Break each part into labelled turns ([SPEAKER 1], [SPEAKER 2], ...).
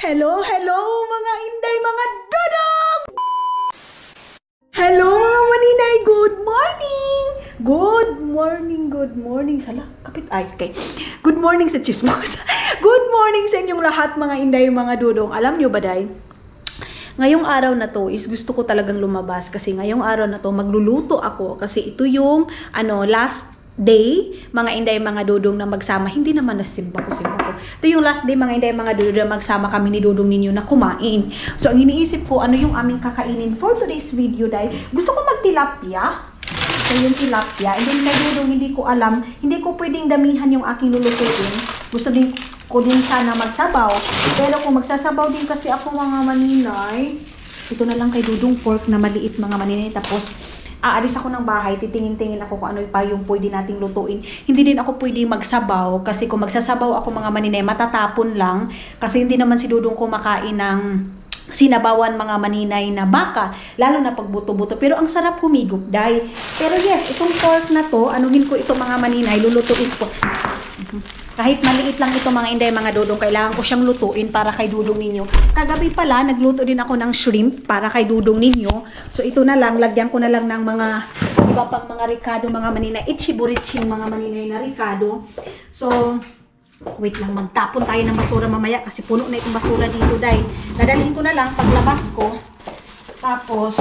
[SPEAKER 1] Hello, hello mga inday, mga dodong! Hello mga maninay, good morning! Good morning, good morning. Sala, kapit ay, okay. Good morning sa chismos. Good morning sa inyong lahat mga inday, mga dodong. Alam nyo ba day? Ngayong araw na to is gusto ko talagang lumabas kasi ngayong araw na to magluluto ako kasi ito yung last day, mga inday, mga dudong na magsama. Hindi naman nasimba ko. Ito yung last day, mga inday, mga dudong na magsama kami ni dudong ninyo na kumain. So, ang iniisip ko, ano yung aming kakainin for today's video, day? Gusto ko magtilapia. So, yung tilapia. And then, kay dudong, hindi ko alam, hindi ko pwedeng damihan yung aking lulutuin. Gusto din ko din sana magsabaw. Pero kung magsasabaw din kasi ako, mga maninay, ito na lang kay dudong pork na maliit, mga maninay. Tapos, aalis ako ng bahay, titingin-tingin ako kung ano pa yung pwede nating lutuin. Hindi din ako pwede magsabaw kasi kung magsasabaw ako, mga maninay, matatapon lang kasi hindi naman si dudong kumakain ng sinabawan, mga maninay, na baka, lalo na pag buto-buto. Pero ang sarap humigop, day. Pero yes, itong pork na to, anuhin ko ito, mga maninay, lulutuin ko. Kahit maliit lang ito, mga inday, mga dudong, kailangan ko siyang lutuin para kay dudong ninyo. Kagabi pala, nagluto din ako ng shrimp para kay dudong ninyo. So, ito na lang, lagyan ko na lang ng mga iba pang mga ricado, mga maninay. Ichiburichin, mga maninay na ricado. So, wait lang, magtapon tayo ng basura mamaya kasi puno na itong basura dito, day. Dadalhin ko na lang paglabas ko. Tapos,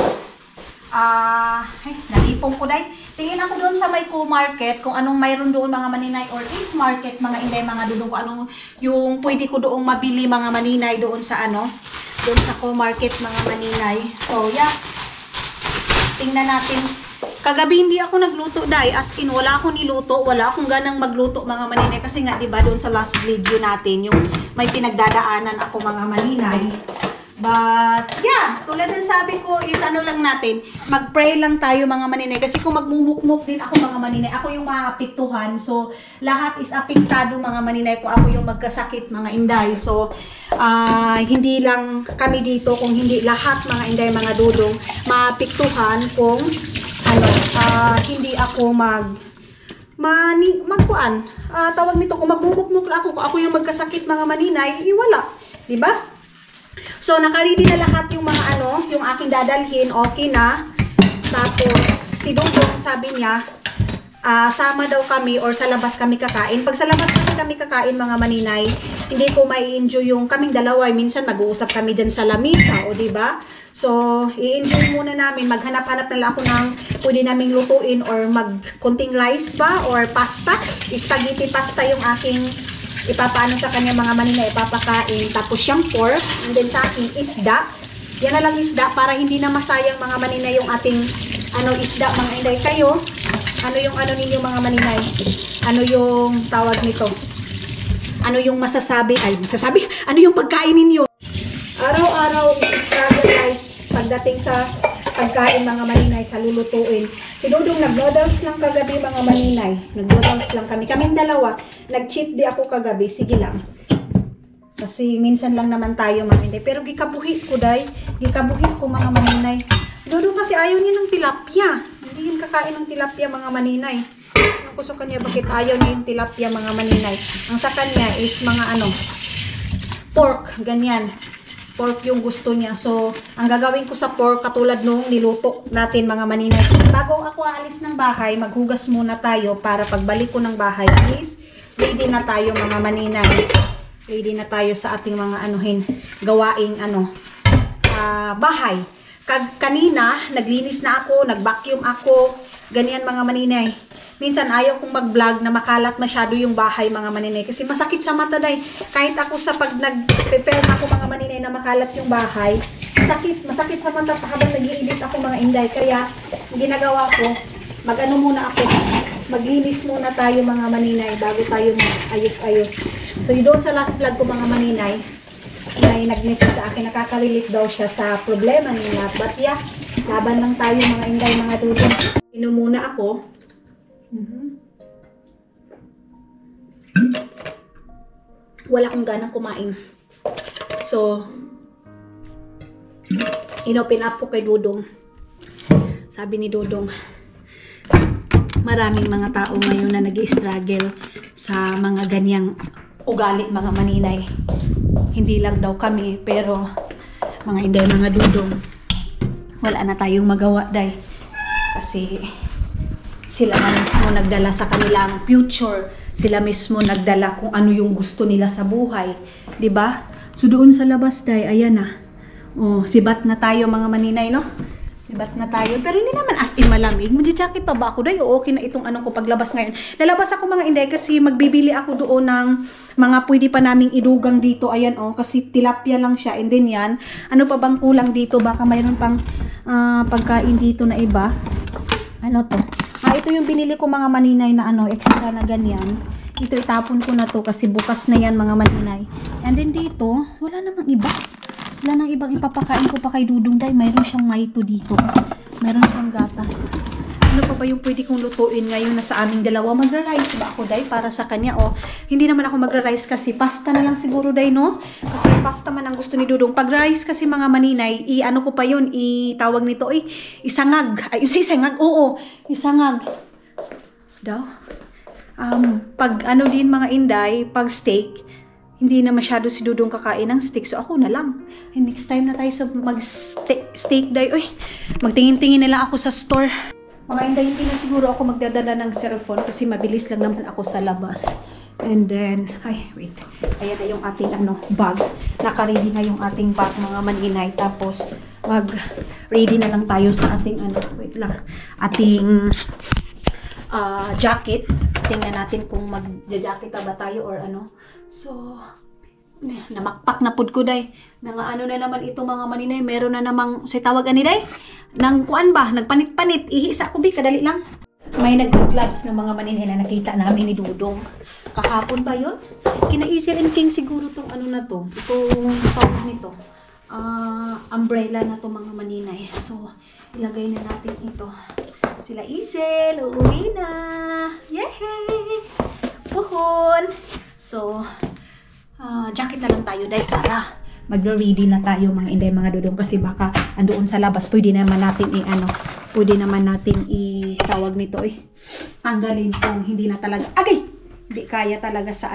[SPEAKER 1] nalipong ko, day. Tingin ako doon sa may co-market kung anong mayroon doon, mga maninay, or is market, mga inday, mga dudong, kung anong yung pwede ko doong mabili, mga maninay, doon sa doon sa co-market, mga maninay. So, yeah. Tingnan natin. Kagabi hindi ako nagluto, day. As in, wala akong niluto, wala akong ganang magluto, mga maninay. Kasi nga, di ba, doon sa last video natin, yung may pinagdadaanan ako, mga maninay. But, yeah, tulad ng sabi ko is lang natin, mag-pray lang tayo, mga maninay. Kasi kung magmumukmuk din ako, mga maninay, ako yung maapektuhan. So, lahat is apektado, mga maninay, kung ako yung magkasakit, mga inday. So, hindi lang kami dito, kung hindi lahat, mga inday, mga dudong, maapektuhan kung, hindi ako tawag nito, kung magmumukmuk ako, kung ako yung magkasakit, mga maninay, wala. Diba? So, nakaready na lahat yung mga yung aking dadalhin, okay na. Tapos, si Dudong, sabi niya, sama daw kami or sa labas kami kakain. Pag sa labas kasi kami kakain, mga maninay, hindi ko mai-enjoy yung kaming dalawa. Minsan, mag-uusap kami dyan sa lamisa, o diba? So, i-enjoy muna namin. Maghanap-hanap na lang ako ng pwede naming lutuin or mag-kunting rice ba or pasta. Spaghetti pasta yung aking ipapaano sa kanya, mga maninay, ipapakain. Tapos siyang pork, and then sa akin isda. Yan na lang isda para hindi na masayang, mga maninay, yung ating isda, mga inday. Kayo, yung ninyo, mga maninay? Ano yung tawag nito? Ano yung ano yung pagkain ninyo? Araw-araw, struggle life pagdating sa pagkain, mga maninay, sa lulutuin. Si Dudong nag-noodles lang kagabi, mga maninay. Nag-noodles lang kami. Kaming dalawa, nag-cheat di ako kagabi. Sige lang. Kasi minsan lang naman tayo, mga maninay. Pero gikabuhi ko, day. Gikabuhi ko, mga maninay. Si Dudong kasi ayaw niya ng tilapia. Hindi yun kakain ng tilapia, mga maninay. Ang kuso kanya, bakit ayaw niya yung tilapia, mga maninay? Ang sa kanya is mga pork, ganyan. Pork yung gusto niya. So, ang gagawin ko sa pork, katulad nung niluto natin, mga maninay. Bago ako aalis ng bahay, maghugas muna tayo para pagbalik ko ng bahay is ready na tayo, mga maninay. Ready na tayo sa ating mga gawaing bahay. Kanina, naglinis na ako, nag-vacuum ako, ganyan, mga maninay. Minsan ayaw kong mag-vlog na makalat masyado yung bahay, mga maninay. Kasi masakit sa mata, day. Kahit ako pag nag-prepare ako, mga maninay, na makalat yung bahay, masakit sa mata habang nag-i-edit ako, mga inday. Kaya, ginagawa ko, muna ako. Maglinis muna tayo, mga maninay, bago tayo ayos-ayos. So, doon sa last vlog ko, mga maninay, may nag-message sa akin, nakaka-relate daw siya sa problema niya. But yeah, laban lang tayo, mga inday, mga dudong. Inom muna ako. Wala akong ganang kumain. So, inopen up ko kay Dudong. Sabi ni Dudong, maraming mga tao ngayon na nag-i-struggle sa mga ganyang ugali, mga maninay. hindi lang daw kami, pero mga inday, mga dudong, wala na tayong magawa, day. Kasi sila na mismo nagdala sa kanilang future. Sila mismo nagdala kung ano yung gusto nila sa buhay. 'Di ba? So doon sa labas, day, ayan na. Oh, sibat na tayo mga maninay, no? Sibat na tayo. Pero hindi naman as in malamig. Magja-jacket pa ba ako, day? O okay na itong ano ko paglabas ngayon. Lalabas ako mga inday kasi magbibili ako doon ng mga pwede pa naming idugang dito. Ayan, oh, kasi tilapia lang siya. And then yan, ano pa bang kulang dito? Baka mayroon pang pagkain dito na iba. Ano to? Ito yung binili ko mga maninay na ano, extra na ganyan. Ito itapon ko na to kasi bukas na yan mga maninay. And then dito, wala namang iba. Wala nang ibang ipapakain ko pa kay Dudong, day. Mayroon siyang maito dito. Mayroon siyang gatas. Ano pa ba yung pwede kong lutuin ngayon na sa aming dalawa? Magra-rice ba ako, day, para sa kanya? O, hindi naman ako magra-rice kasi pasta na lang siguro, day, no? Kasi pasta man ang gusto ni Dudong. Pag rice kasi mga maninay, ano ko pa yun, itawag nito, isangag. Ay, isangag, oo, isangag. Daw. Pag ano din mga inday, pag steak, hindi na masyado si Dudong kakain ng steak. So ako na lang. And next time na tayo sa mag-steak day. Uy, magtingin-tingin na lang ako sa store. Mga inday, hindi na siguro ako magdadala ng cellphone kasi mabilis lang naman ako sa labas. And then, ay, wait. Ayan na yung ating bag. Naka-ready na yung ating bag mga maninay. Tapos, mag-ready na lang tayo sa ating wait lang. Ating jacket. Tingnan natin kung mag-jacket ba tayo or ano. So, namakpak na pud ko, day. Mga ano na naman ito mga maninay. Meron na namang, say tawag ani, day? Nang kuan ba? Nagpanit-panit. Ihisa ko, kadali lang. May nag-gloves ng mga maninay na nakita namin ni Dudong. Kahapon ba yun? Kina-Easy and King siguro tong ano na to. Itong tawag nito. Umbrella na to mga maninay. So, ilagay na natin ito. Sila Isel, uuwi na. Yay! Puhon! So, jacket na lang tayo, day, para magre-ready na tayo mga inday, mga dudong, kasi baka andoon sa labas, pwede naman natin pwede naman natin tawag nito, tanggalin kung hindi na talaga, hindi kaya talaga sa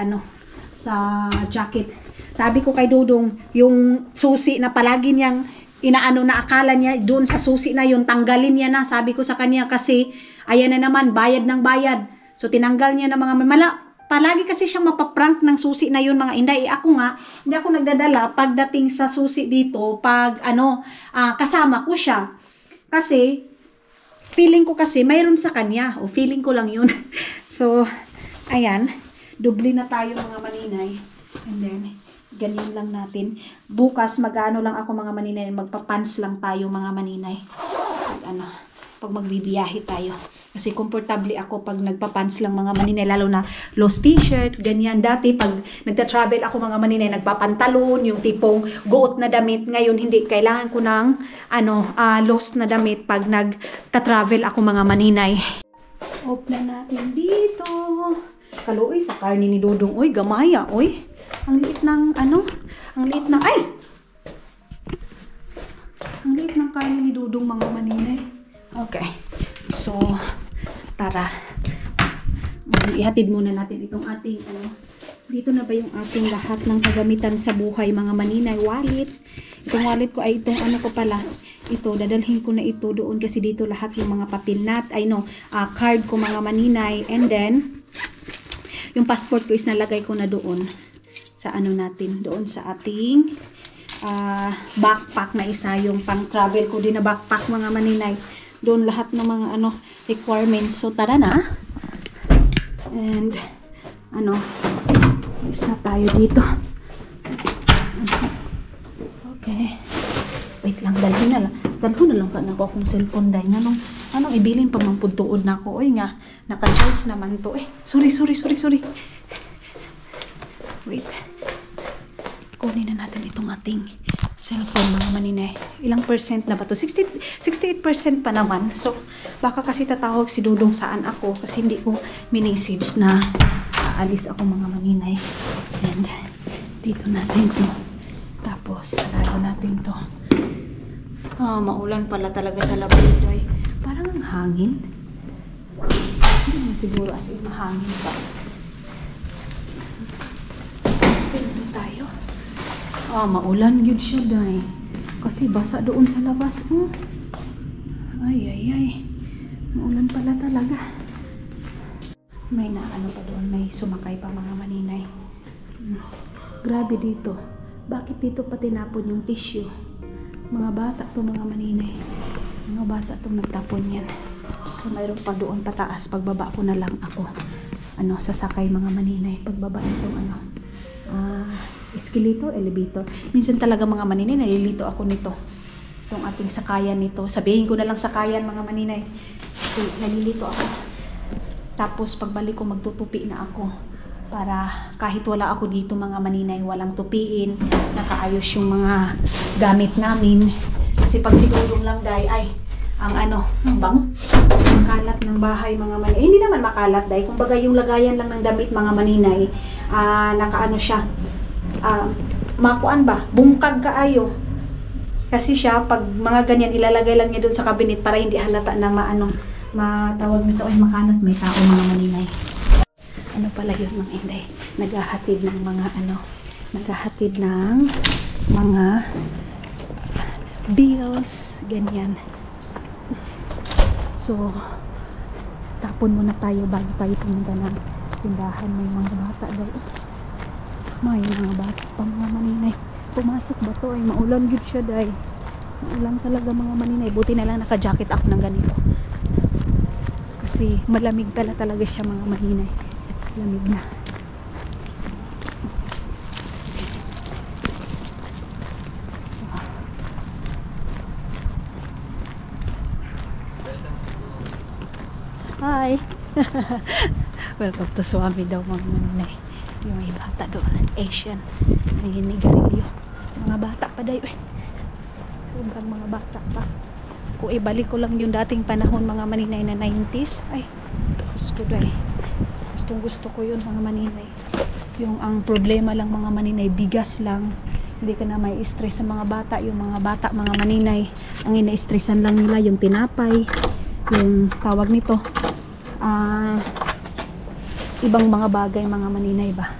[SPEAKER 1] sa jacket. Sabi ko kay Dudong, yung susi na palagi niyang inaano na akala niya doon sa susi na yun, tanggalin niya na. Sabi ko sa kanya kasi, ayan na naman, bayad ng bayad. So, tinanggal niya na mga palagi kasi siyang mapaprank ng susi na yun mga inday. Ako nga, hindi ako nagdadala pagdating sa susi dito, pag kasama ko siya. Kasi, feeling ko kasi, mayroon sa kanya. O, feeling ko lang yun. So, ayan, doble na tayo mga maninay. And then, ganyan lang natin. Bukas, mag-ano lang ako mga maninay, magpapants lang tayo mga maninay. Pag magbibiyahe tayo. Kasi komportable ako pag nagpapants lang mga maninay, lalo na lost t-shirt, ganyan. Dati pag nagta-travel ako mga maninay, nagpapantalon, yung tipong goot na damit. Ngayon, hindi. Kailangan ko ng lost na damit pag nagta-travel ako mga maninay. Off na natin dito. Kaluoy sa karne ni Dudong. Uy, gamaya. Uy, ang liit ng ang liit ng, ang liit ng karne ni Dudong mga maninay. Okay. So, tara. Ihatid muna natin itong ating dito na ba yung ating lahat ng kagamitan sa buhay mga maninay. Wallet. Itong wallet ko ay itong ko pala. Ito, dadalhin ko na ito doon kasi dito lahat yung mga papel card ko mga maninay. And then, yung passport ko is nalagay ko na doon sa natin, doon sa ating backpack na isa, yung pang travel ko din na backpack mga maninay. Doon lahat ng mga requirements. So tara na. And isa tayo dito. Okay. Wait lang, dalhin na lang. Dalhin na lang ka na ko akong cellphone dahil anong ibilin pa mang puntuod na ako. Oy nga, naka-charge naman to. Sorry. Wait. Kunin na natin itong ating cellphone mga maninay. Ilang percent na ba to? 68% pa naman. So, baka kasi tatawag si Dudong saan ako kasi hindi ko minessage na aalis ako mga maninay. And dito natin to. Tapos, sarado natin to. Maulan pala talaga sa labas, day. Parang ang hangin. Hindi naman siguro as in mahangin pa. Tingnan tayo. Maulan yun siya, day. Kasi basa doon sa labas. Ay. Maulan pala talaga. May naano pa doon. May sumakay pa mga maninay. Grabe dito. Bakit dito pa tinapon yung tissue? Mga bata to mga maninay. Mga bata tong nagtapon yan. So mayroon pa doon pataas. Pagbaba ko na lang ako. Sasakay mga maninay. Pagbaba itong escalator, elevator. Minsan talaga mga maninay, nalilito ako nito. Itong ating sakayan nito. Sabihin ko na lang sakayan mga maninay. Kasi nalilito ako. Tapos pagbalik ko magtutupi na ako. Para kahit wala ako dito mga maninay, walang tupiin. Nakaayos yung mga gamit namin. Kasi pag sigurong lang ay ang bango. Makalat ng bahay mga maninay. Hindi naman makalat dahil. Kumbaga yung lagayan lang ng damit mga maninay, nakaano siya. Makuan ba? Bungkag kaayo. Kasi siya, pag mga ganyan, ilalagay lang niya doon sa cabinet para hindi halata na matawag nito ay makalat. May tao mga maninay. Ano pala yun mga inday? Naghahatid ng mga naghahatid ng mga bills, ganyan. So, tapon muna tayo bago tayo pumunta ng tindahan. May mga bata daw. May mga bata pa mga maninay. Pumasok ba to? Ay maulan good siya day. Maulan talaga mga maninay. Buti na lang naka-jacket ako ng ganito. Kasi malamig pala talaga siya mga maninay. Lamig na. Hi! Welcome to Swami daw mga maninay. Yung may bata doon, Asian, naninigarilyo. Mga bata pa dayo eh. Sobrang mga bata pa. Kung ibalik ko lang yung dating panahon mga maninay na 90s, ay, gusto dayo. Gusto ko yun mga maninay. Yung ang problema lang mga maninay, bigas lang. Hindi ka na may stress sa mga bata. Yung mga bata mga maninay, ang ina-stressan lang nila yung tinapay, yung tawag nito, ibang mga bagay mga maninay ba.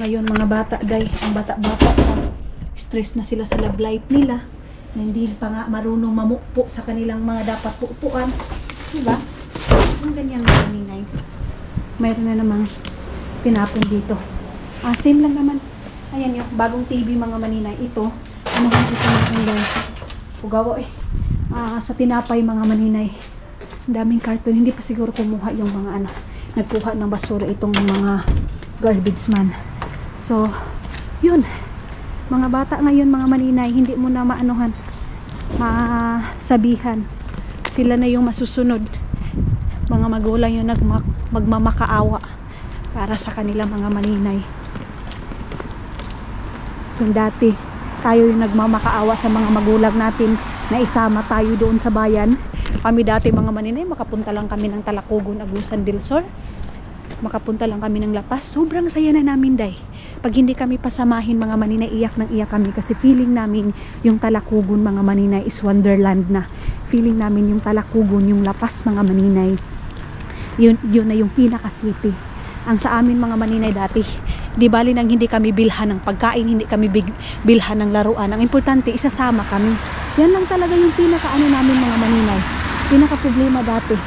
[SPEAKER 1] Ngayon mga bata day, ang bata-bata stress na sila sa love life nila, na hindi pa nga marunong mamukpo sa kanilang mga dapat pupuan, diba? Ang ganyan mga maninay. Mayroon na namang tinapon dito. Same lang naman. Ayan yung bagong TV mga maninay. Ito, ano ba ito mga guys? Pugawa eh. Sa tinapay mga maninay. Daming karton, hindi pa siguro kumuha yung mga nagkuha ng basura itong mga garbage man. So, yun. Mga bata ngayon mga maninay, hindi mo na masabihan. Sila na yung masusunod. Mga magulang yung magmamakaawa para sa kanila mga maninay. Kung dati, tayo yung nagmamakaawa sa mga magulang natin na isama tayo doon sa bayan. Kami dati mga maninay, makapunta lang kami ng Talakugon, Agusan del Sur. Makapunta lang kami ng Lapas. Sobrang saya na namin day. Pag hindi kami pasamahin mga maninay, iyak nang iyak kami kasi feeling namin yung Talakugon mga maninay is wonderland na. Feeling namin yung Talakugon, yung Lapas mga maninay. Yun na yung pinaka city. Ang sa amin mga maninay dati, di bali nang hindi kami bilhan ng pagkain, hindi kami bilhan ng laruan. Ang importante, isasama kami. Yan lang talaga yung pinaka namin mga maninay. Pinaka problema dati,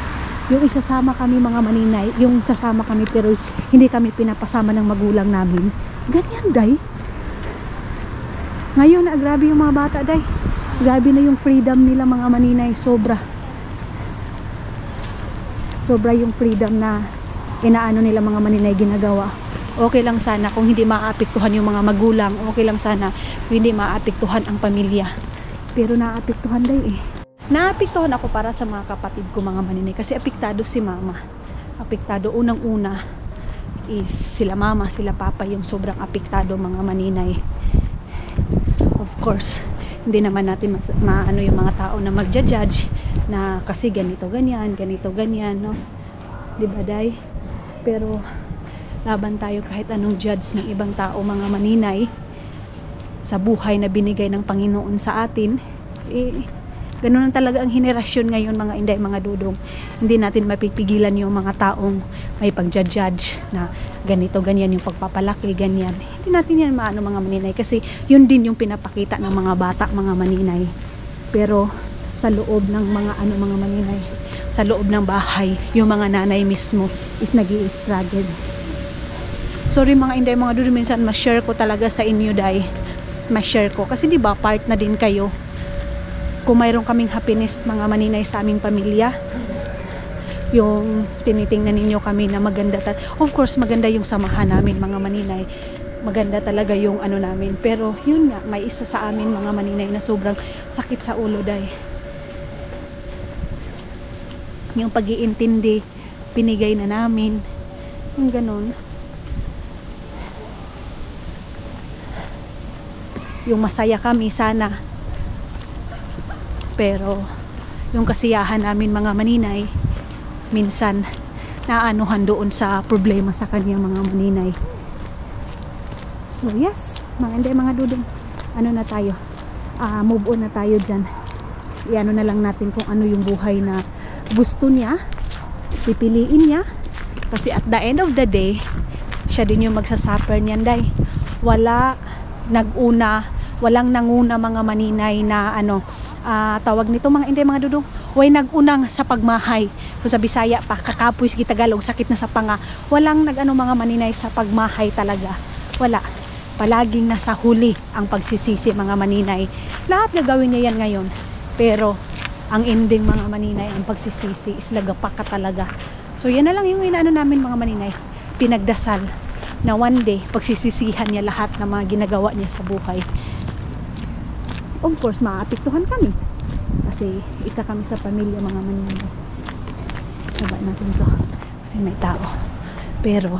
[SPEAKER 1] yung isasama kami mga maninay, yung sasama kami pero hindi kami pinapasama ng magulang namin. Ganyan day. Ngayon grabe yung mga bata day. Grabe na yung freedom nila mga maninay, sobra. Sobra yung freedom na inaano nila mga maninay ginagawa. Okay lang sana kung hindi maapektuhan yung mga magulang. Okay lang sana kung hindi maapektuhan ang pamilya. Pero naapektuhan day eh. Naapektuhan ako para sa mga kapatid ko mga maninay kasi apektado si mama. Apektado unang-una is sila mama, sila papa yung sobrang apektado mga maninay. Of course, hindi naman natin maano yung mga tao na magja-judge na kasi ganito ganyan, no? 'Di ba day? Pero laban tayo kahit anong judge ng ibang tao mga maninay sa buhay na binigay ng Panginoon sa atin. Ganun talaga ang henerasyon ngayon mga inday, mga dudong. Hindi natin mapipigilan yung mga taong may pag-judge na ganito, ganyan yung pagpapalaki, ganyan. Hindi natin yan maano mga maninay kasi yun din yung pinapakita ng mga bata, mga maninay. Pero sa loob ng mga mga maninay, sa loob ng bahay, yung mga nanay mismo is nag-i-struggle. Sorry mga inday, mga dudong, minsan ma-share ko talaga sa inyo day. Ma-share ko kasi di ba part na din kayo. Kung mayroon kaming happiness mga maninay sa aming pamilya, yung tinitingnan ninyo kami na maganda, of course maganda yung samahan namin mga maninay, maganda talaga yung namin, pero yun nga, may isa sa amin mga maninay na sobrang sakit sa ulo day. Yung pag-iintindi pinigay na namin, yung ganun, yung masaya kami sana, pero yung kasiyahan namin mga maninay minsan naanuhan doon sa problema sa kanyang mga maninay. So yes mga inday, mga dudong, na tayo, move on na tayo dyan. Iano na lang natin kung ano yung buhay na gusto niya, pipiliin niya, kasi at the end of the day siya din yung magsasuffer niyan day. Walang nanguna mga maninay na tawag nito mga inday, mga dudong, way nagunang sa pagmahay. Kung sa Bisaya pa, kakapoy sa Tagalog, sakit na sa panga. Walang mga maninay sa pagmahay talaga. Wala. Palaging nasa huli ang pagsisisi mga maninay. Lahat gagawin niya yan ngayon. Pero ang ending mga maninay, ang pagsisisi is lagapak ka talaga. So yan na lang yung namin mga maninay. Pinagdasal na one day pagsisisihan niya lahat ng mga ginagawa niya sa buhay. Of course, maapektuhan kami. Kasi isa kami sa pamilya mga maninay. Saba natin to. Kasi may tao. Pero,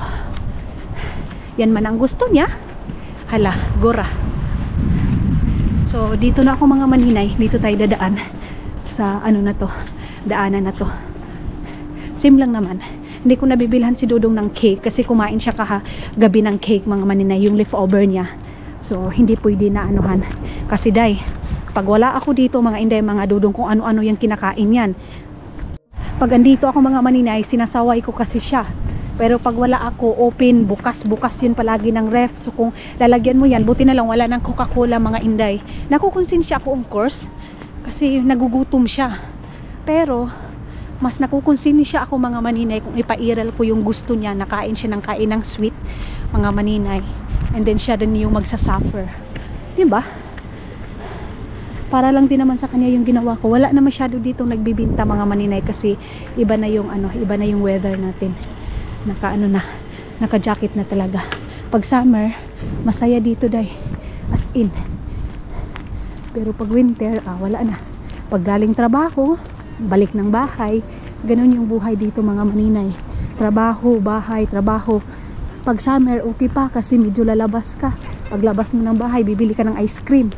[SPEAKER 1] yan man ang gusto niya. Hala, gora. So, dito na ako mga maninay. Dito tayo dadaan. Sa na to. Daanan na to. Same lang naman. Hindi ko nabibilhan si Dudong ng cake. Kasi kumain siya gabi ng cake mga maninay. Yung leftover niya. So, hindi pwede na anuhan. Kasi day, pag wala ako dito mga inday, mga dudong, kung ano-ano yung kinakain yan. Pag andito ako mga maninay, sinasaway ko kasi siya. Pero pag wala ako, open, bukas yun palagi ng ref. So, kung lalagyan mo yan, buti na lang wala ng Coca-Cola mga inday. Nakukonsensya ako of course. Kasi nagugutom siya. Pero, mas nakukonsensya ako mga maninay kung ipairal ko yung gusto niya, nakain siya ng kain ng sweet mga maninay. And then siya din yung magsasuffer. Diba? Para lang din naman sa kanya yung ginawa ko. Wala na masyado dito nagbibinta mga maninay kasi iba na yung iba na yung weather natin. Naka-jacket na talaga. Pag summer, masaya dito day. As in. Pero pag winter, wala na. Pag galing trabaho, balik ng bahay. Ganun yung buhay dito mga maninay. Trabaho, bahay, trabaho. Pag summer, okay pa kasi medyo lalabas ka. Pag labas mo ng bahay, bibili ka ng ice cream.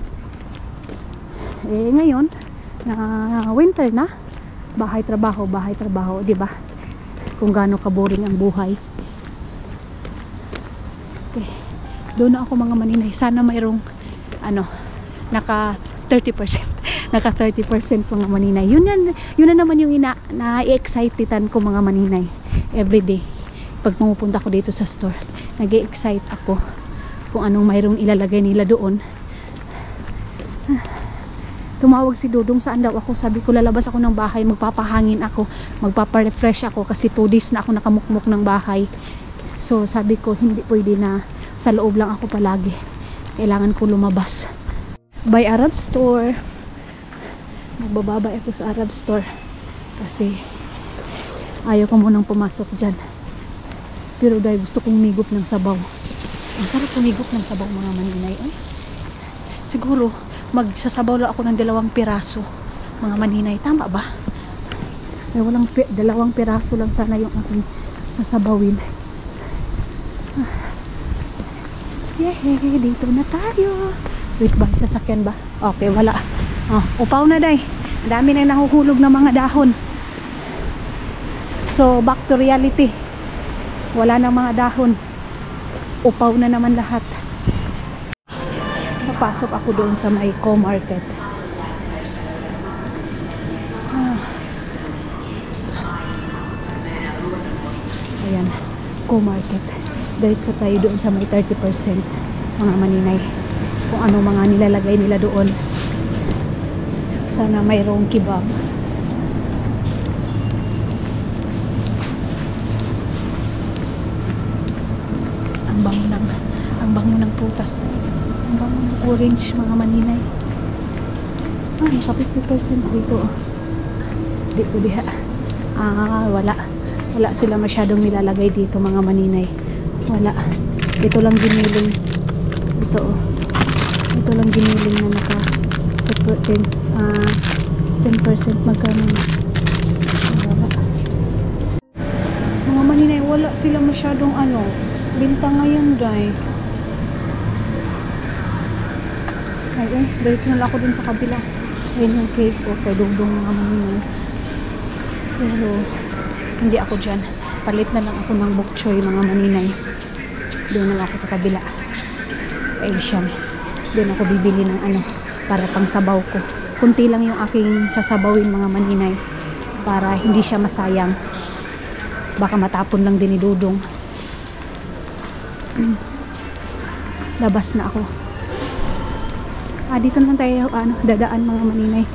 [SPEAKER 1] Ngayon, winter na, bahay, trabaho, diba? Kung gaano ka-boring ang buhay. Okay. Doon na ako mga maninay. Sana mayroong, naka 30%. Naka 30% mga maninay. Yun na naman yung na-excitedan ko mga maninay. Everyday. Pag pumupunta ko dito sa store, nag-excite ako kung anong mayroong ilalagay nila doon. Tumawag si Dudong, saan daw ako? Sabi ko lalabas ako ng bahay, magpapahangin ako, magpapa-refresh ako kasi 2 days na ako nakamukmuk ng bahay. So sabi ko hindi pwede na sa loob lang ako palagi. Kailangan ko lumabas. By Arab Store. Magbababay ako sa Arab Store kasi ayaw ko munang pumasok dyan. Pero dahil gusto kong migop ng sabaw. Ang sarap kumigop ng sabaw mga maninay. Siguro magsasabaw lang ako ng 2 piraso mga maninay, tama ba? May 2 piraso lang sana yung aking sasabawin. Yehey, dito na tayo. Wait ba, sasakyan ba? Okay, wala. Upaw na day. Ang dami na nahuhulog ng mga dahon. So back to reality. Wala na mga dahon. Upaw na naman lahat. Papasok ako doon sa may co-market. Co-market. Diretso tayo doon sa may 30% mga maninay. Kung ano mga nilalagay nila doon. Sana mayroong kebab. Ang bango ng putas. Ang bango ng orange mga maninay. Naka 50% dito. Dito diha. Wala sila masyadong nilalagay dito mga maninay. Wala. Ito lang giniling. Ito lang giniling na naka 10% magkano na. Wala. Mga maninay, wala sila masyadong binta ngayon dahil. Ayun, diretso na lang ako dun sa kabila. Ayun yung cake ko kay Dudong mga maninay. Pero hindi ako dyan. Palit na lang ako ng bok choy mga maninay. Doon na lang ako sa kabila. Kay Siam. Doon ako bibili ng para pang sabaw ko. Kunti lang yung aking sasabawin mga maninay. Para hindi siya masayang. Baka matapon lang din ni Dudong. Labas na ako. Dito naman tayo dadaan mga maninay.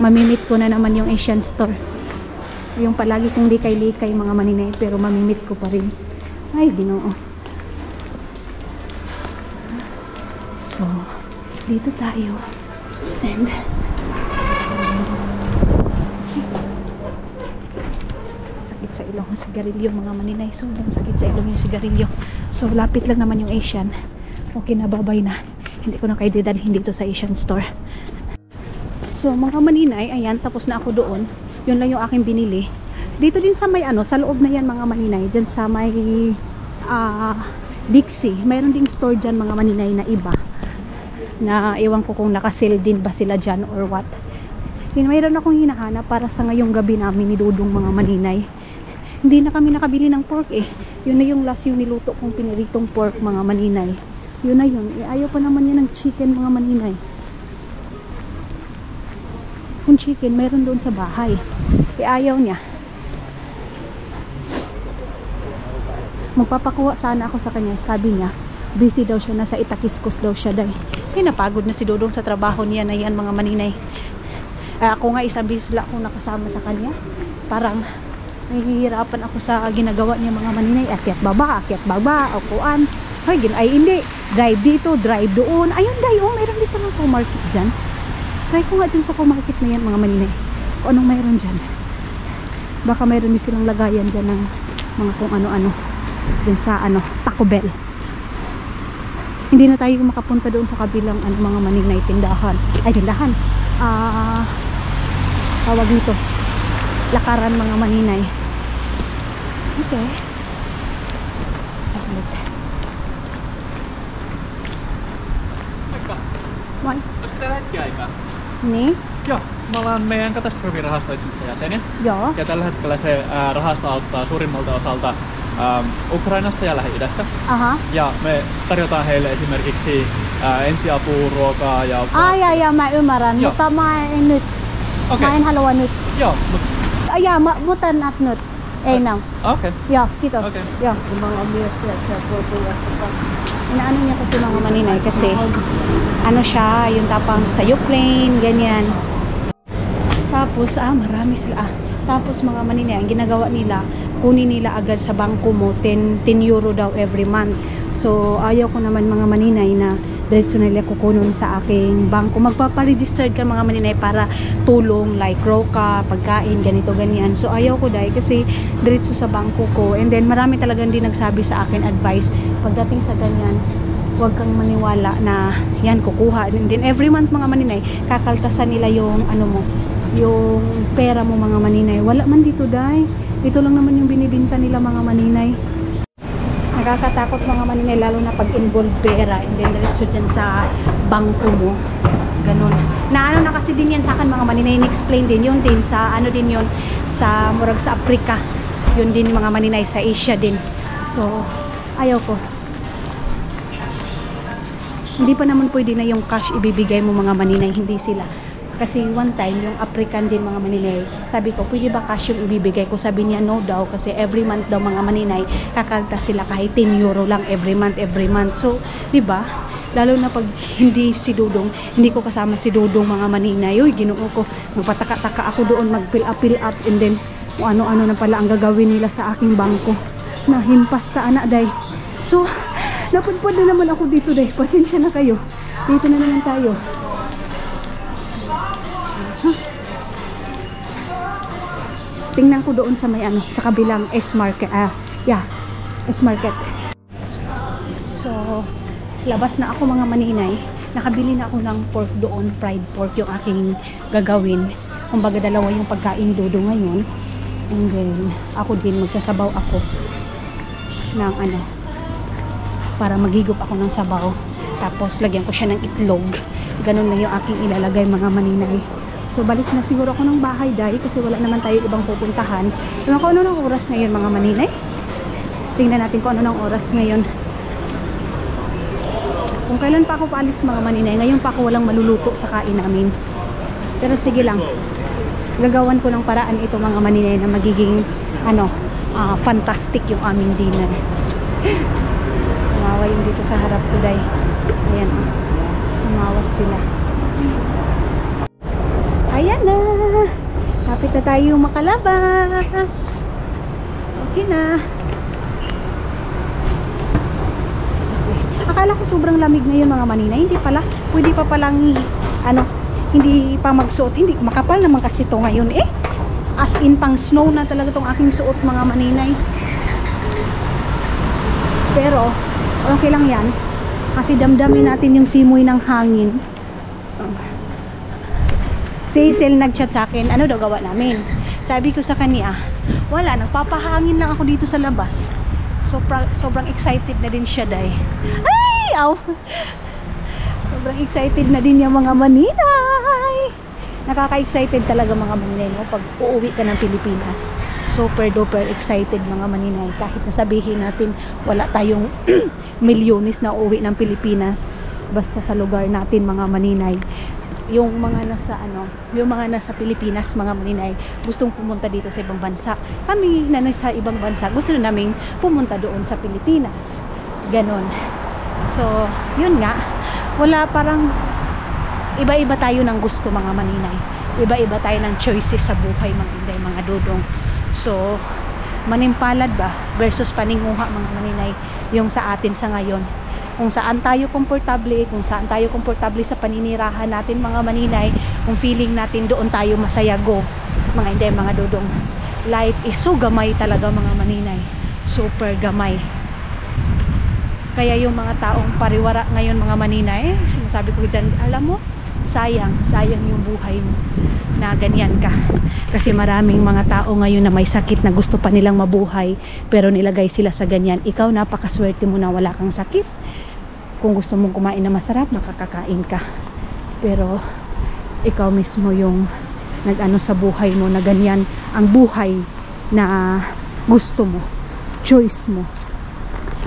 [SPEAKER 1] Mamimit ko na naman yung Asian store. Yung palagi kong likay-likay mga maninay, pero mamimit ko pa rin. Ay, Ginoo. So, dito tayo. And sakit sa ilong ang sigarilyo mga maninay. Sobrang sakit sa ilong yung sigarilyo. So, lapit lang naman yung Asian. Okay na, babay na. Hindi ko na kayo didalhin dito sa Asian store. So, mga maninay, ayan, tapos na ako doon. Yun lang yung aking binili. Dito din sa may sa loob na yan mga maninay. Dyan sa may Dixie. Mayroon ding store dyan mga maninay na iba. Na ewan ko kung nakasale din ba sila dyan or what. Mayroon akong hinahanap para sa ngayong gabi namin ni Dudong mga maninay. Hindi na kami nakabili ng pork eh. Yun na yung last yung niluto kong piniritong pork mga maninay. Yun na yun. Ayaw pa naman niya ng chicken mga maninay. Kung chicken, mayroon doon sa bahay. Ayaw niya. Magpapakuha sana ako sa kanya. Sabi niya, busy daw siya. Nasa Itaquiscos daw siya dahil. Napagod na si Dudong sa trabaho niya na yan mga maninay. Ako nga isang beses lang akong nakasama sa kanya. Parang nahihirapan ako sa ginagawa niya mga maninay. Akyat baba, akuan. Ay hindi. Drive dito, drive doon. Ayun dayo, mayroon dito ng co-market dyan. Try ko nga dyan sa co-market na yan mga maninay. O anong mayroon dyan? Baka mayroon din silang lagayan dyan ng mga kung ano-ano. Dyan sa Taco Bell. Hindi na tayo makapunta doon sa kabilang mga maninay tindahan. Ay tindahan. Tawag nito. Lakaran mga maninay. Okay. Saglit. Moi.
[SPEAKER 2] Oletko tällä hetken aikaa?
[SPEAKER 1] Niin?
[SPEAKER 2] Joo, me ollaan meidän katastrofirahasto itse asiassa jäseniä.
[SPEAKER 1] Joo.
[SPEAKER 2] Ja tällä hetkellä se rahasto auttaa suurimmalta osalta Ukrainassa ja Lähi-idässä.
[SPEAKER 1] Aha.
[SPEAKER 2] Ja me tarjotaan heille esimerkiksi ensiapua, ruokaa ja...
[SPEAKER 1] Mä ymmärrän,
[SPEAKER 2] Joo.
[SPEAKER 1] mutta mä en nyt.
[SPEAKER 2] Okei.
[SPEAKER 1] Mä en halua nyt.
[SPEAKER 2] Joo, mutta...
[SPEAKER 1] Mutta not nyt. Ei now.
[SPEAKER 2] Okei.
[SPEAKER 1] Joo, kiitos.
[SPEAKER 2] Okay.
[SPEAKER 1] Joo. Inaano niya kasi mga maninay kasi siya, yung tapang sa Ukraine, ganyan. Tapos, marami sila. Tapos mga maninay, ang ginagawa nila, kunin nila agad sa bangko mo, 10 euro daw every month. So, ayaw ko naman mga maninay na diretso nila kukunin sa aking bangko. Magpaparegistered ka mga maninay para tulong like roka, pagkain, ganito, ganyan. So, ayaw ko dahil kasi diretso sa bangko ko. And then, marami talagang din nagsabi sa akin advice. Pagdating sa ganyan, huwag kang maniwala na yan, kukuha. And then, every month mga maninay, kakaltasan nila yung yung pera mo mga maninay. Wala man dito dahil. Ito lang naman yung binibinta nila mga maninay. Nakakatakot mga maninay lalo na pag involved pera and then diretso dyan sa bangko mo. Ganun. Na na kasi din yan sa akin mga maninay. In-explain din yun din sa din yun sa murag sa Africa. Yun din yung mga maninay sa Asia din. So, ayaw ko. Hindi pa naman pwede na yung cash ibibigay mo mga maninay. Hindi sila Kasi one time, yung African din mga maninay, sabi ko, pwede ba cash yung ibibigay ko? Sabi niya, no daw, kasi every month daw mga maninay, kakaltas sila kahit 10 euro lang every month. So, di ba? Lalo na pag hindi si Dudong, hindi ko kasama si Dudong mga maninay. Uy, ginoo ko, magpataka-taka ako doon, mag-fill up, and then, kung ano-ano na pala ang gagawin nila sa aking bangko. Nahimpas ta, anak, day. So, napunpad na naman ako dito, day. Pasensya na kayo. Dito na naman tayo. Tingnan ko doon sa may sa kabilang S-Market. S-Market. So, labas na ako mga maninay. Nakabili na ako ng pork doon, fried pork yung aking gagawin. Kumbaga dalawa yung pagkain dodo ngayon. And then, ako din magsasabaw ako ng para magigop ako ng sabaw. Tapos, lagyan ko siya ng itlog. Ganun lang yung aking ilalagay mga maninay. So, balik na siguro ako ng bahay dahil kasi wala naman tayo ibang pupuntahan. Tingnan ko ano ng oras ngayon mga maninay. Tingnan natin kung ano ng oras ngayon. Kung kailan pa ako paalis mga maninay, ngayon pa ako walang maluluto sa kain namin. Pero sige lang. Gagawan ko ng paraan ito mga maninay na magiging fantastic yung aming dinner. Tumawa yung dito sa harap ko day. Ayan o. Tumawa sila. Ayan na. Kapit na tayo makalabas. Okay na. Akala ko sobrang lamig ngayon mga maninay. Hindi pala. Pwede pa palang hindi pa magsuot. Hindi, makapal naman kasi ito ngayon eh. As in pang snow na talaga itong aking suot mga maninay. Pero, okay lang yan. Kasi damdamin natin yung simoy ng hangin. Si Hazel nag-chat sa akin, ano daw gawa namin? Sabi ko sa kanya, wala, nagpapahangin lang ako dito sa labas. Sobrang excited na din siya day. Ay! Aw! Sobrang excited na din yung mga maninay. Nakaka-excited talaga mga maninay, no? Pag uuwi ka ng Pilipinas. Super duper excited mga maninay. Kahit nasabihin natin wala tayong milyones na uuwi ng Pilipinas. Basta sa lugar natin mga maninay. Yung mga nasa Pilipinas mga maninay gustong pumunta dito sa ibang bansa. Kami na nasa ibang bansa gusto na naming pumunta doon sa Pilipinas. Ganon. So, yun nga, wala parang iba-iba tayo ng gusto mga maninay. Iba-iba tayo ng choices sa buhay mga dudong. So, manimpalad ba versus paninguha mga maninay yung sa atin sa ngayon. Kung saan tayo komportable, sa paninirahan natin mga maninay, kung feeling natin doon tayo masaya go, mga dudong. Life is so gamay talaga mga maninay. Super gamay. Kaya yung mga taong pariwara ngayon mga maninay, sinasabi ko dyan, alam mo, sayang yung buhay mo na ganyan ka. Kasi maraming mga tao ngayon na may sakit na gusto pa nilang mabuhay, pero nilagay sila sa ganyan. Ikaw napakaswerte mo na wala kang sakit. Kung gusto mong kumain na masarap, makakakain ka. Pero ikaw mismo yung nag-ano sa buhay mo na ganyan ang buhay na gusto mo, choice mo.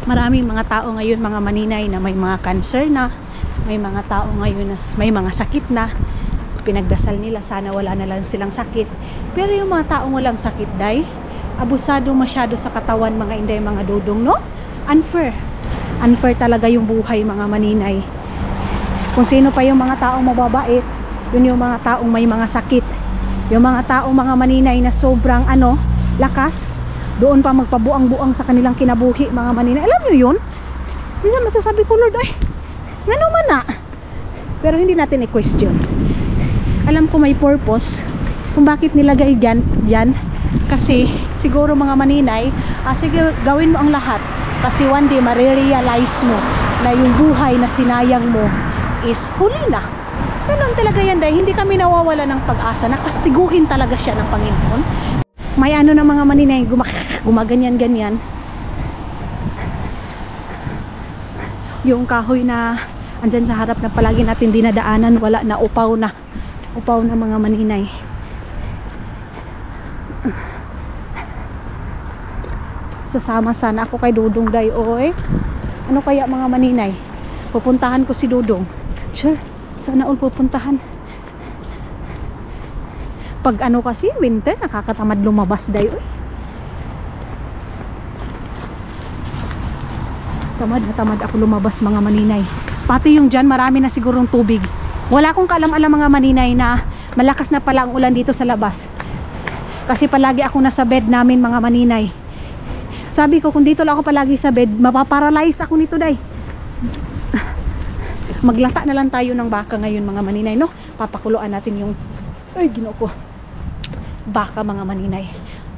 [SPEAKER 1] Maraming mga tao ngayon mga maninay na may mga cancer na, may mga tao ngayon na may mga sakit na, pinagdasal nila sana wala na lang silang sakit. Pero yung mga taong walang sakit day, abusado masyado sa katawan mga inday mga dudong, no? Unfair talaga yung buhay mga maninay. Kung sino pa yung mga taong mababait, yun yung mga taong may mga sakit. Yung mga taong mga maninay na sobrang lakas, doon pa magpabuang-buang sa kanilang kinabuhi mga maninay. Alam nyo yun? Minsan masasabi ko, Lord, ay, nga naman na. Pero hindi natin i-question. Alam ko may purpose kung bakit nilagay dyan. Kasi siguro mga maninay, sige, gawin mo ang lahat. Kasi one day marirealize mo na yung buhay na sinayang mo is huli na. Ganun talaga yan dahil hindi kami nawawala ng pag-asa. Nakastiguhin talaga siya ng Panginoon. May na mga maninay gumaganyan-ganyan. Yung kahoy na andyan sa harap na palagi natin dinadaanan, wala na, upaw na mga maninay. Sasama sana ako kay Dudong day, oy. Ano kaya mga maninay? Pupuntahan ko si Dudong. Sure, sana all pupuntahan. Pag ano kasi, winter, nakakatamad lumabas dayo. Tamad na tamad ako lumabas mga maninay. Pati yung dyan, marami na sigurong tubig. Wala akong kaalam-alam mga maninay na malakas na pala ang ulan dito sa labas. Kasi palagi ako nasa bed namin mga maninay. Sabi ko, kung dito lang ako palagi sa bed, mapaparalyze ako nito day. Maglata na lang tayo ng baka ngayon mga maninay, no? Papakuluan natin yung, ay ginoo ko, baka mga maninay.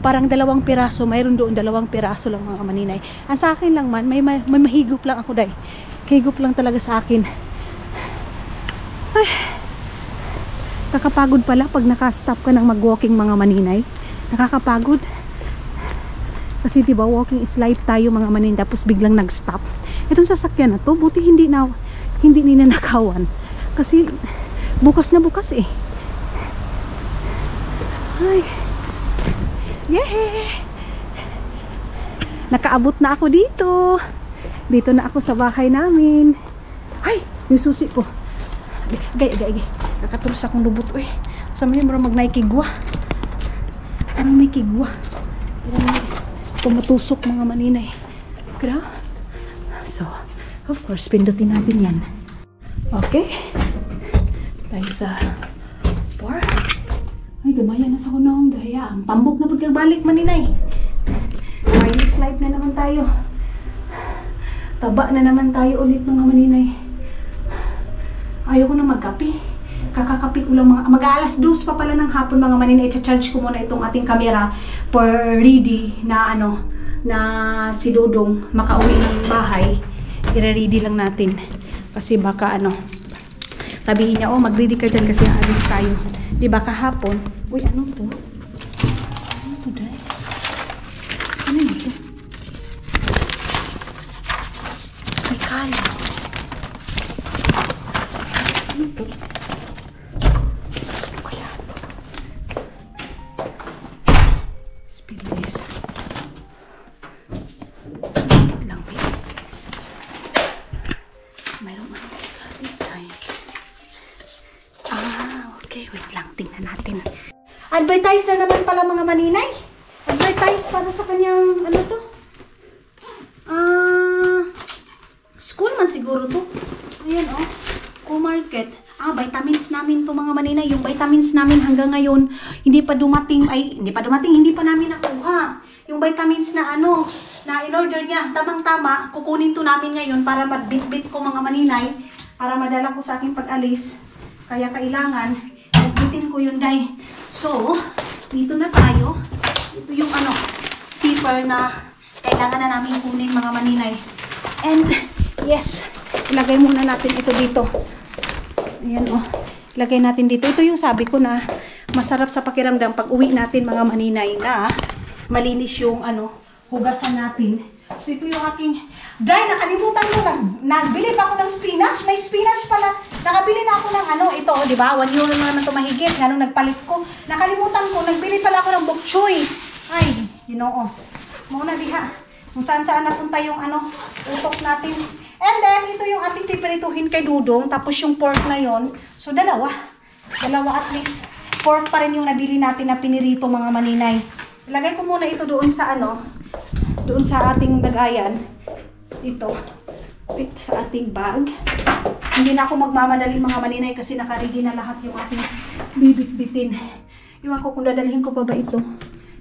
[SPEAKER 1] Parang 2 piraso, mayroon doon 2 piraso lang mga maninay. Ang sa akin lang man, may mahigop lang ako day. Higop lang talaga sa akin. Ay, nakakapagod pala pag naka-stop ka ng mag-walking mga maninay. Nakakapagod. Kasi diba walking is life tayo mga maninay, tapos biglang nag-stop. Itong sasakyan na to, buti hindi ninanakawan. Kasi bukas na bukas eh. Ay. Yeah! Nakaabot na ako dito. Dito na ako sa bahay namin. Ay, yung susi ko. Gay. Nakatulos akong lubot. Uy, sama niyo marang magnaikigwa. Parang may kigwa. Pumatusok mga maninay. Kaya? So, of course, pindutin natin yan. Okay. Tayo sa 4. Ay, gamaya na sa kunong. Daya, ang tambok na pagkabalik maninay. Wireless life na naman tayo. Taba na naman tayo ulit mga maninay. Ayaw ko na magkape. Kakakape ko lang mag-aalas 2 pa pala ng hapon mga maninay. I-charge ko muna itong ating camera for ready na na si Dudong makauwi ng bahay. I-ready lang natin. Kasi baka sabihin niya, oh mag-ready ka dyan kasi alis tayo. Diba kahapon? Uy, ano to? Ano to, day? Ano ito? May kala. Ano to? Ano kaya to? Spill this. Wait lang, wait. Mayroong okay, wait lang. Tingnan natin. Advertise na naman pala mga maninay. Advertise para sa kanyang, ano to? School man siguro to. Ayan oh. Co-market. Vitamins namin to mga maninay. Yung vitamins namin hanggang ngayon, hindi pa namin nakuha. Yung vitamins na na in-order niya, tamang-tama, kukunin to namin ngayon para magbit-bit ko mga maninay, para madala ko sa aking pag-alis. Kaya kailangan, bitbitin ko yun day. So, dito na tayo. Ito yung zipper na kailangan na namin kunin mga maninay. And, yes, ilagay muna natin ito dito. Ayan oh, ilagay natin dito. Ito yung sabi ko na masarap sa pakiramdam pag uwi natin mga maninay na malinis yung hugasan natin. So, ito yung aking... Day, nakalimutan ko, nagbili pa ako ng spinach. May spinach pala. Nakabili na ako ng ito, di ba? 1 euro na naman ito mahigit. Ganun nagpalit ko. Nakalimutan ko, nagbili pala ako ng bok choy. Ay, ginoo. Muna diha. Kung saan-saan napunta yung utok natin. And then, ito yung ating pipirituhin kay Dudong. Tapos yung pork na yon. So, dalawa at least. Pork pa rin yung nabili natin na pinirito mga maninay. Ilagay ko muna ito doon sa doon sa ating lagayan. Dito. Fit sa ating bag. Hindi na ako magmamadali mga maninay kasi nakaready na lahat yung ating bibit-bitin. Iwan ko kung dadalhin ko pa ba ito.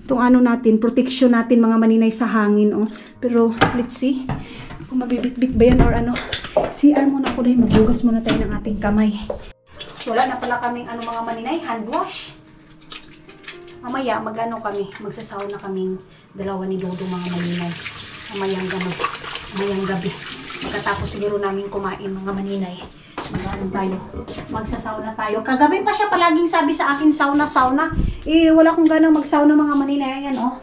[SPEAKER 1] Itong natin, protection natin mga maninay sa hangin. Oh. Pero, let's see. Kung mabibit-bit ba yan or CR muna ako dahil magbugas muna tayo ng ating kamay. Wala na pala kaming mga maninay, hand wash. Mamaya, magsasaw na kaming dalawa ni Dodo mga maninay. Mamayang gabi. Magkatapos siguro namin kumain mga maninay. Magsasaw na tayo. Kagabi pa siya palaging sabi sa akin, sauna. Wala akong ganang magsauna mga maninay. Ayan oh.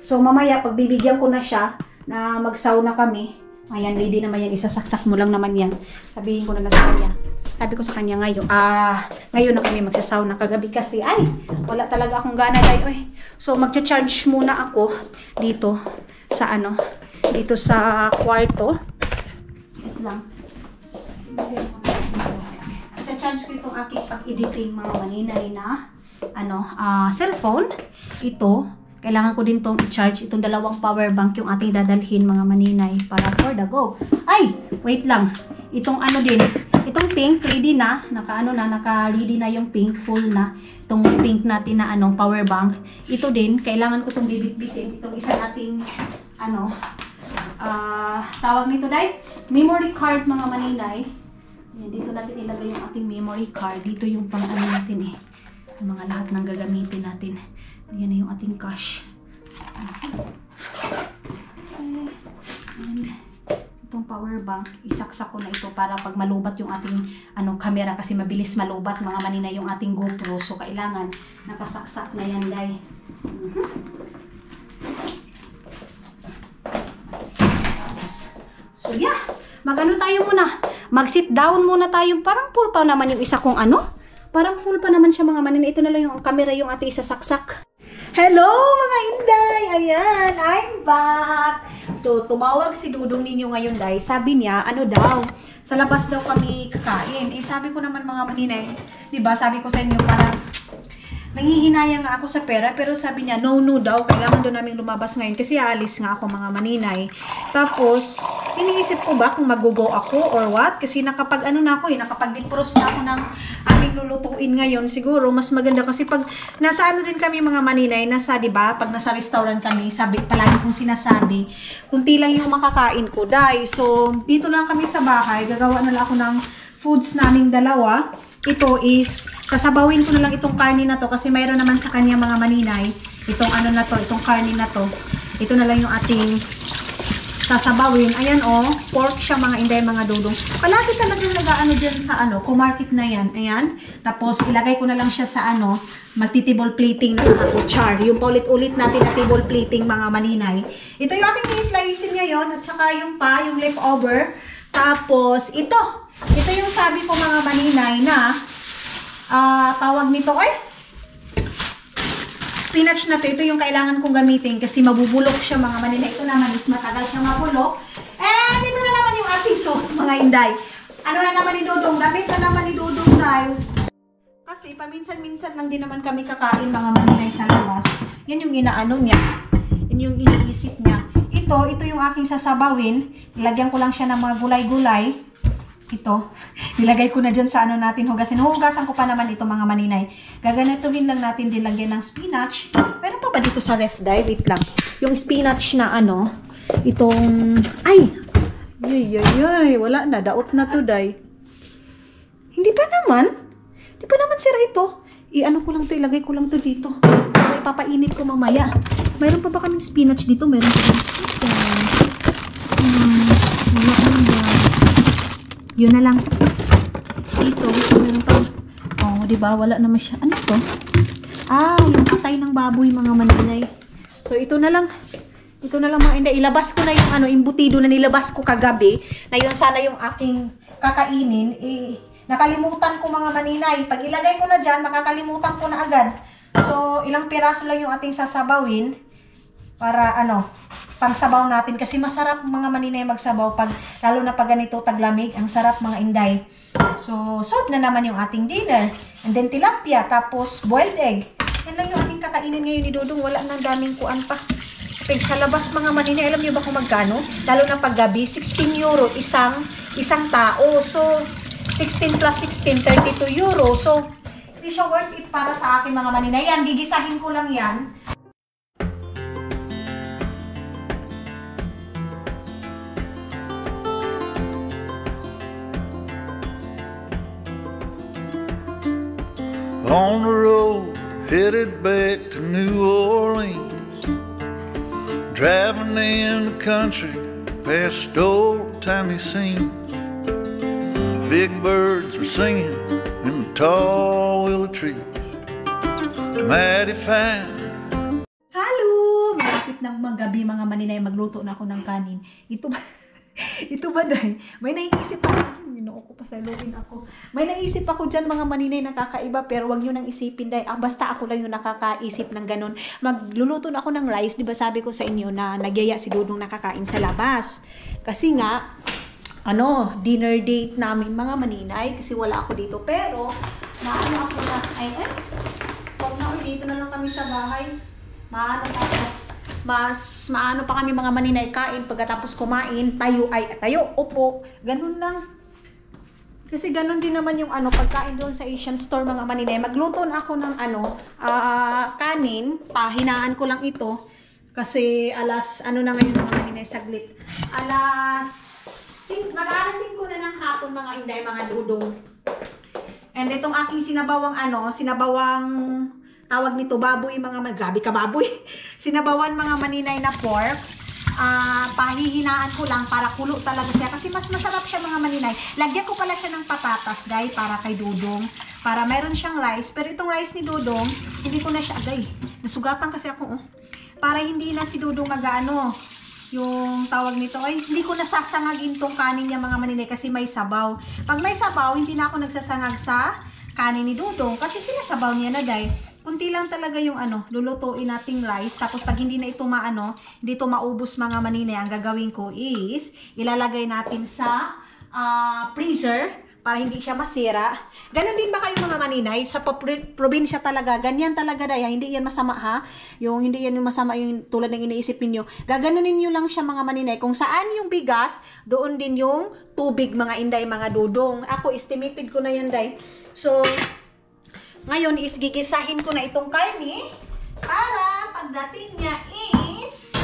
[SPEAKER 1] So mamaya, pagbibigyan ko na siya na magsauna kami. Ayan, ready naman yan. Isasaksak mo lang naman yan. Sabihin ko na sa kanya. Sabi ko sa kanya ngayon, ngayon na kami magsasauna. Kagabi kasi, wala talaga akong gana dahil, So, magcha-charge muna ako dito sa dito sa kwarto. Ito lang. Magcha-charge ko itong aking pag-editing mga maninay na cellphone. Ito, kailangan ko din tong i-charge. Itong dalawang power bank yung ating dadalhin mga maninay para for the go. Ay, wait lang. Itong din, itong pink, ready na. Naka-ready na yung pink, full na. Itong pink natin na power bank. Ito din, kailangan ko itong bibit-bitin. Itong isa nating, tawag nito dahil, memory card mga maninay. Yan, dito natin ilagay yung ating memory card. Dito yung pang natin yung mga lahat ng gagamitin natin. Yan na yung ating cash. And itong power bank, isaksak ko na ito para pag malubat yung ating camera kasi mabilis malubat mga maninay yung ating GoPro. So kailangan nakasaksak na yan dahil. So yeah, tayo muna. Mag-sit down muna tayo. Parang full pa naman yung isa kong Parang full pa naman siya mga maninay. Ito na lang yung camera yung ating isasaksak. Hello mga Inday! Ayan, I'm back! So, tumawag si Dudong ninyo ngayon dahil sabi niya, daw, sa labas daw kami kakain. Sabi ko naman mga maninay, diba, sabi ko sa inyo parang nanghihinayang nga ako sa pera, pero sabi niya, no daw, kailangan daw namin lumabas ngayon kasi aalis nga ako mga maninay. Tapos, iniisip ko ba kung mag-go ako or what? Kasi nakapag nakapag-defrost na ako ng aming lulutuin ngayon. Siguro, mas maganda kasi pag nasa din kami mga maninay, diba, pag nasa restaurant kami, palagi kong sinasabi, kunti lang yung makakain ko, dahil. So, dito lang kami sa bahay, gagawa na lang ako ng foods naming dalawa. Ito is, kasabawin ko na lang itong karni na to kasi mayroon naman sa kanya mga maninay. Itong itong karni na to. Ito na lang yung ating sasabawin. Ayan pork siya mga Inday, mga Dudong. Palagi talagang dyan sa kumarket na yan. Ayan. Tapos ilagay ko na lang siya sa magti-table plating na ako. Char. Yung paulit-ulit natin na table plating mga maninay. Ito yung ating slicein ngayon at saka yung leftover. Tapos ito yung sabi ko mga maninay na tawag nito spinach na to. Ito yung kailangan kong gamitin kasi mabubulok siya mga maninay. Ito naman is matagal siya mabulok. And ito na naman yung ating sauce mga Inday. Na naman ni Dudong? Damit na naman ni Dudong dahil kasi paminsan-minsan lang din naman kami kakain mga maninay sa labas. Yan yung inaano niya. Yan yung iniisip niya. Ito yung aking sasabawin. Ilagyan ko lang siya ng mga gulay-gulay. Ito, nilagay ko na dyan sa natin hugasin. Hugasan ko pa naman ito mga maninay. Gaganituhin lang natin din lagyan ng spinach. Meron pa ba dito sa ref, day? Wait lang. Yung spinach na itong, ay, wala na. Daot na to, day. Hindi pa naman. Hindi pa naman sira ito. Ko lang to, ilagay ko lang to dito. Ipapainit ko mamaya. Mayroon pa ba kaming spinach dito? Meron pa ba? Yun na lang. Dito, meron pa. Diba? Wala naman siya. Ano to? Yung atay ng baboy mga maninay. So, ito na lang. Ito na lang mga Inday. Ilabas ko na yung imbutido na nilabas ko kagabi. Na yun sana yung aking kakainin. Nakalimutan ko mga maninay. Pag ilagay ko na dyan, makakalimutan ko na agad. So, ilang piraso lang yung ating sasabawin. Para pangsabaw natin kasi masarap mga maninay magsabaw lalo na pag ganito taglamig, ang sarap mga Inday. So, serve na naman yung ating dinner. And then tilapia, tapos boiled egg. Yan lang yung ating kakainin ngayon ni Dudong. Wala nang daming kuan pa. Sa labas mga maninay, alam niyo ba kung magkano? Lalo na paggabi, 16 euro isang tao. So, 16 plus 16, 32 euro. So, hindi siya worth it para sa akin mga maninay. Yan, gigisahin ko lang yan.
[SPEAKER 3] On the road, headed back to New Orleans, driving in the country past old-timey scenes. Big birds were singing in the tall willow trees. Mighty fine.
[SPEAKER 1] Hello! Malapit ng magabi mga maninay, magluto na ako ng kanin. Ito ba dahil? May naiisip ako. Ginoo ko pa sa lookin ako. May naisip ako dyan mga maninay na kakaiba, pero wag nyo nang isipin dahil basta ako lang yung nakakaisip ng ganun. Magluluto na ako ng rice. Diba sabi ko sa inyo na nagyaya si Dudong nakakain sa labas. Kasi nga, dinner date namin mga maninay kasi wala ako dito. Pero, ako na, nandito na lang kami sa bahay. Maano pa kami mga maninay kain. Pagkatapos kumain, tayo, upo. Ganun lang. Kasi ganun din naman yung pagkain doon sa Asian store mga maninay. Magluto na ako ng kanin. Pahinaan ko lang ito. Kasi alas, na ngayon mga maninay, saglit. Mag-alas 5 na ng hapon mga inday, mga dudong. And itong aking sinabawang tawag nito, baboy grabe ka baboy. Sinabawan mga maninay na pork. Pahihinaan ko lang para kulo talaga siya. Kasi mas masarap siya mga maninay. Lagyan ko pala siya ng patatas, dahil para kay Dudong. Para meron siyang rice. Pero itong rice ni Dudong, hindi ko na siya, nasugatan kasi ako, para hindi na si Dudong yung tawag nito, hindi ko nasasangagin tong kanin niya mga maninay kasi may sabaw. Pag may sabaw, hindi na ako nagsasangag sa kanin ni Dudong kasi sinasabaw niya na dahil. Kunti lang talaga yung lulutuin nating rice. Tapos pag hindi na ito hindi ito maubos mga maninay, ang gagawin ko is ilalagay natin sa freezer para hindi siya masira. Ganon din ba kayo mga maninay? Sa probinsya talaga, ganyan talaga daya. Hindi yan masama ha. Hindi yan yung masama yung tulad ng iniisip niyo. Gaganunin niyo lang siya mga maninay. Kung saan yung bigas, doon din yung tubig mga inday, mga Dudong. Ako, estimated ko na yan day. So, ngayon is gigisahin ko na itong karne para pagdating niya is,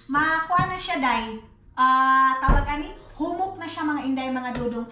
[SPEAKER 1] makuha na siya day. Humok na siya mga inday, mga Dudong.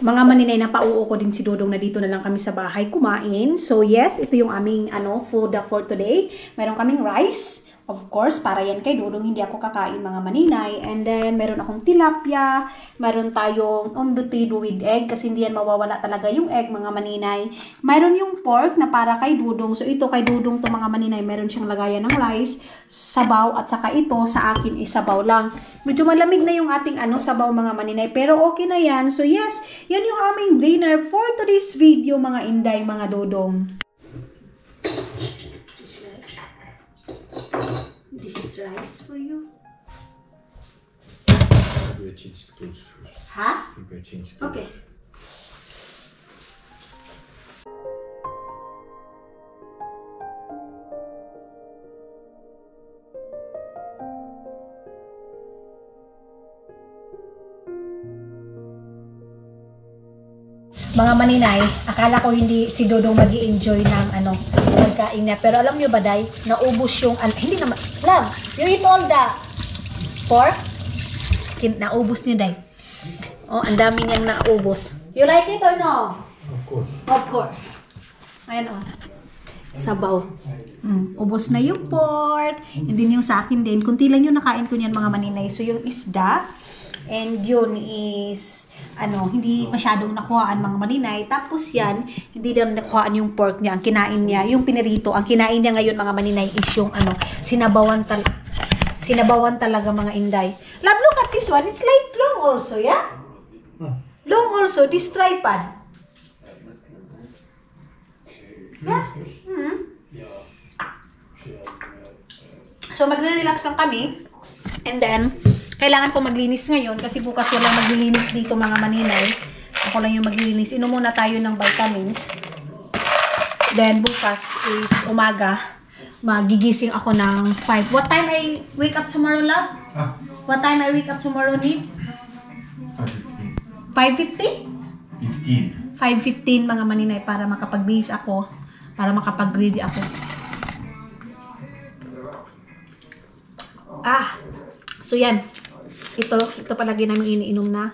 [SPEAKER 1] Mga maninay, napauo ko din si Dudong na dito na lang kami sa bahay kumain. So yes, ito yung aming food for today. Meron kaming rice. Of course, para yan kay Dudong, hindi ako kakain mga maninay. And then, meron akong tilapia. Meron tayong embutido with egg kasi hindi yan mawawala talaga yung egg mga maninay. Meron yung pork na para kay Dudong. So, ito kay Dudong to mga maninay. Meron siyang lagayan ng rice, sabaw, at saka ito sa akin is sabaw lang. Medyo malamig na yung ating sabaw mga maninay. Pero okay na yan. So, yes, yan yung aming dinner for today's video mga inday, mga Dudong. This is rice for you.
[SPEAKER 4] We change the clothes first.
[SPEAKER 1] Huh?
[SPEAKER 4] We change the clothes.
[SPEAKER 1] Okay. Mga maninay, akala ko hindi si Dudong mag-i-enjoy ng pagkain niya. Pero alam niyo ba, day, naubos yung, hindi naman, love, you eat all the pork? Naubos niya, day. Oh, ang dami niyang naubos. You like it or no?
[SPEAKER 4] Of course.
[SPEAKER 1] Of course. Ayan sabaw. Ubos na yung pork. And then yung sa akin din, kunti lang yung nakain ko niyan mga maninay. So yung isda, and yun is hindi masyadong nakuhaan mga maninay. Tapos yan, hindi din nakuhaan yung pork niya. Ang kinain niya, yung pinirito, ang kinain niya ngayon mga maninay is yung sinabawan talaga mga inday. Love, look at this one. It's like long also, yeah? Long also, this tripod. Yeah? So magre-relax lang kami. And then, kailangan ko maglinis ngayon kasi bukas walang maglilinis dito mga maninay. Ako lang yung maglilinis. Inom muna tayo ng vitamins. Then bukas is umaga. Magigising ako ng 5. What time I wake up tomorrow, love? What time I wake up tomorrow, Nip? 5:50? 5:15 mga maninay para makapagbihis ako. Para makapag-ready ako. So yan. Ito palagi namin iniinom na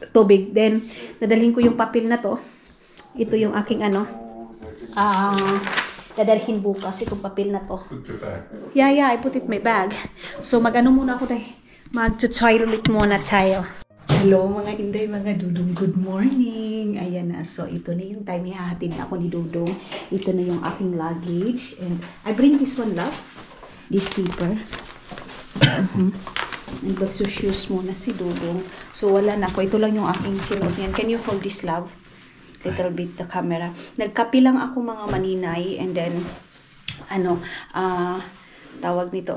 [SPEAKER 1] tubig. Then, dadalhin ko yung papel na to. Ito yung aking dadalhin bukas itong papel na to.
[SPEAKER 4] Put your bag.
[SPEAKER 1] Yeah, I put it in my bag. So, muna ako dahil. Mag-toilet muna tayo. Hello mga inday, mga Dudong. Good morning. Ayan na. So, ito na yung time ihahatid na ako ni Dudong. Ito na yung aking luggage. And I bring this one, love. This paper. Nag-shoes muna si Dudong. So, wala na ako. Ito lang yung aking sinuot niyan. Can you hold this, love? Little bit the camera. Nagkapi lang ako mga maninay. And then, tawag nito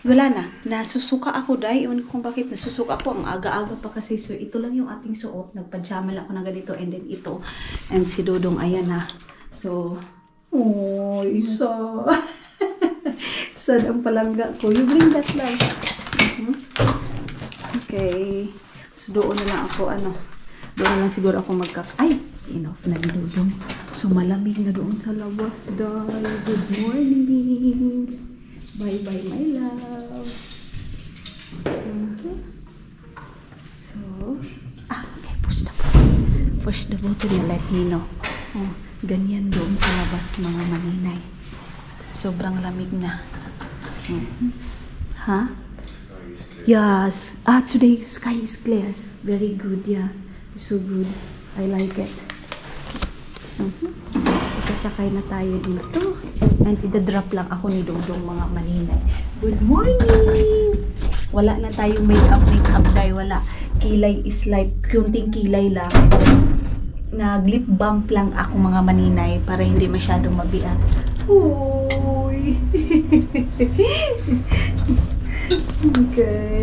[SPEAKER 1] wala na. Nasusuka ako dahil. Ewan ko kung bakit nasusuka ako. Ang aga-aga pa kasi. So, ito lang yung ating suot. Nagpajama lang ako ng ganito. And then ito. And si Dudong, ayan na. So, Oh, isa. Sad ang palangga ko. You bring that lang. Okay. So, doon na lang ako, doon na lang siguro ako ay, enough na dinudong. So, malamig na doon sa labas, dahil. Good morning. Bye-bye, my love. So, okay, push the button. Push the button and let me know. Oh, ganyan doon sa labas, mga maninay. Sobrang lamig na. Ha? Yes. Today sky is clear. Very good, yeah. So good. I like it. Ikasakay na tayo dito. And idadrop lang ako ni Dodong, mga maninay. Good morning! Wala na tayong makeup dahil wala. Kilay is like, kunting kilay lang. Nag-lip balm lang ako, mga maninay, para hindi masyadong mabigat. Uy! Okay.